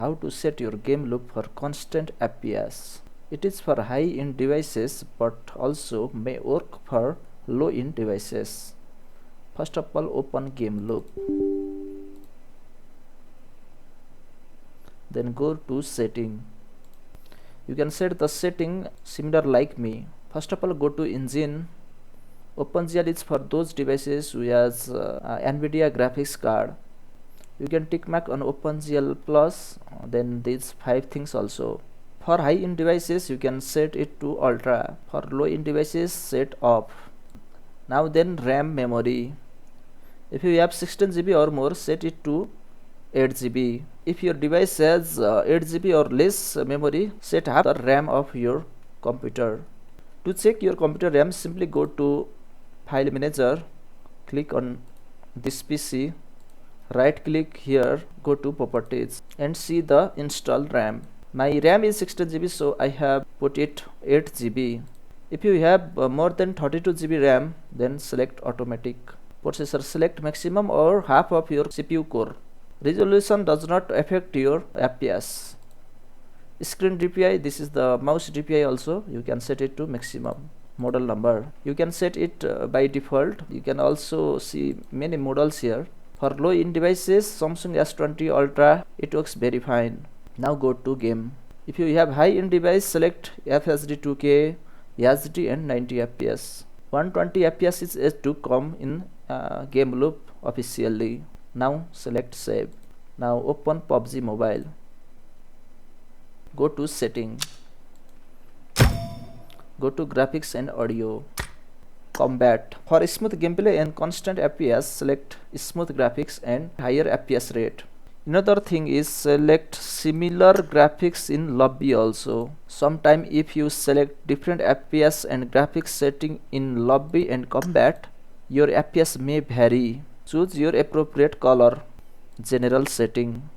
How to set your game loop for constant FPS. It is for high-end devices but also may work for low-end devices. First of all, open Gameloop. Then go to setting. You can set the setting similar like me. First of all, go to engine. OpenGL is for those devices who has NVIDIA graphics card. You can tick mark on OpenGL plus, then these 5 things also. For high-end devices, you can set it to ultra. For low-end devices, set off. Now then RAM memory. If you have 16 GB or more, set it to 8 GB. If your device has 8 GB or less memory, set half the RAM of your computer. To check your computer RAM, simply go to File Manager, click on this PC, right click here, go to Properties and see the install RAM. My RAM is 16 GB, so I have put it 8 GB. If you have more than 32 GB RAM, then select automatic. Processor, select maximum or half of your CPU core. Resolution does not affect your FPS. Screen DPI, this is the mouse DPI also, you can set it to maximum. Model number, you can set it by default. You can also see many models here. For low-end devices, Samsung S20 Ultra, it works very fine. Now go to game. If you have high-end device, select FHD 2K, HD and 90 FPS. 120 FPS is yet to come in Gameloop officially. Now select save. Now open PUBG Mobile. Go to setting. Go to graphics and audio. Combat. For smooth gameplay and constant FPS, select smooth graphics and higher FPS rate. Another thing is select similar graphics in lobby also. Sometime if you select different FPS and graphics setting in lobby and combat, your FPS may vary. Choose your appropriate color. General setting.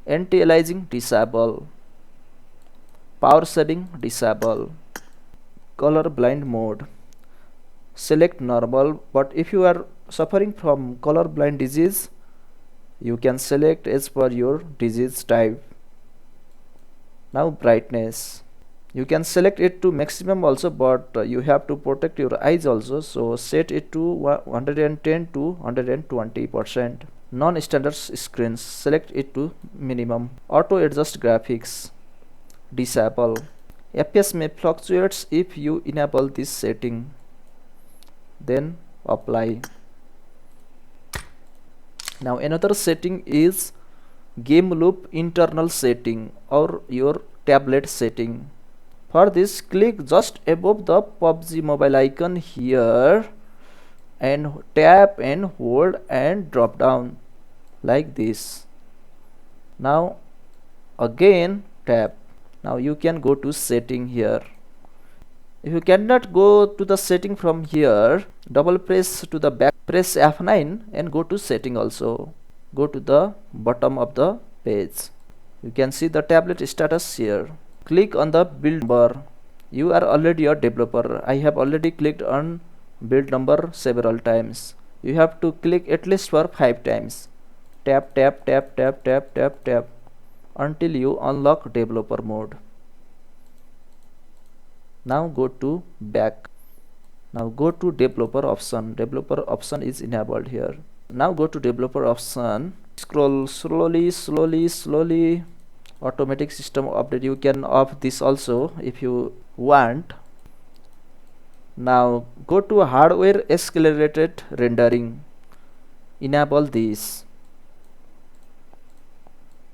Anti-aliasing disable. Power saving disable. Color blind mode. Select normal, but if you are suffering from color blind disease, you can select as per your disease type. Now brightness. You can select it to maximum also, but you have to protect your eyes also, so set it to 110 to 120%. Non-standard screens, select it to minimum. Auto adjust graphics, disable. FPS may fluctuate if you enable this setting. Then apply. Now another setting is Gameloop internal setting or your tablet setting. For this, click just above the PUBG mobile icon here and tap and hold and drop down like this. Now again tap. Now you can go to setting here. If you cannot go to the setting from here, double press to the back, press F9 and go to setting also. Go to the bottom of the page. You can see the tablet status here. Click on the build number. You are already a developer. I have already clicked on build number several times. You have to click at least for 5 times. Tap, tap, tap, tap, tap, tap, tap until you unlock developer mode. Now go to back. Now go to developer option. Developer option is enabled here. Now go to developer option. Scroll slowly. Automatic system update. You can off this also if you want. Now go to hardware accelerated rendering. Enable this.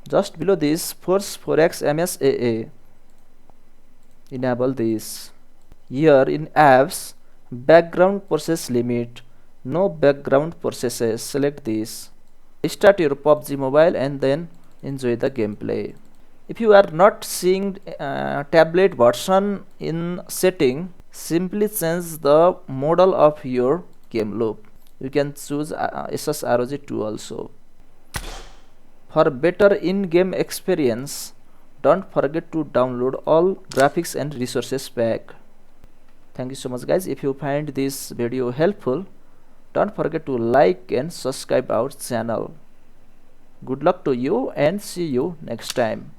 Just below this, force 4x MSAA. Enable this. Here in apps, background process limit, no background processes, select this. Start your PUBG mobile and then enjoy the gameplay. If you are not seeing tablet version in setting, simply change the model of your Gameloop. You can choose Asus ROG 2 also. For better in-game experience, don't forget to download all graphics and resources pack. Thank you so much guys. If you find this video helpful, don't forget to like and subscribe our channel. Good luck to you and see you next time.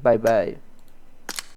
Bye bye.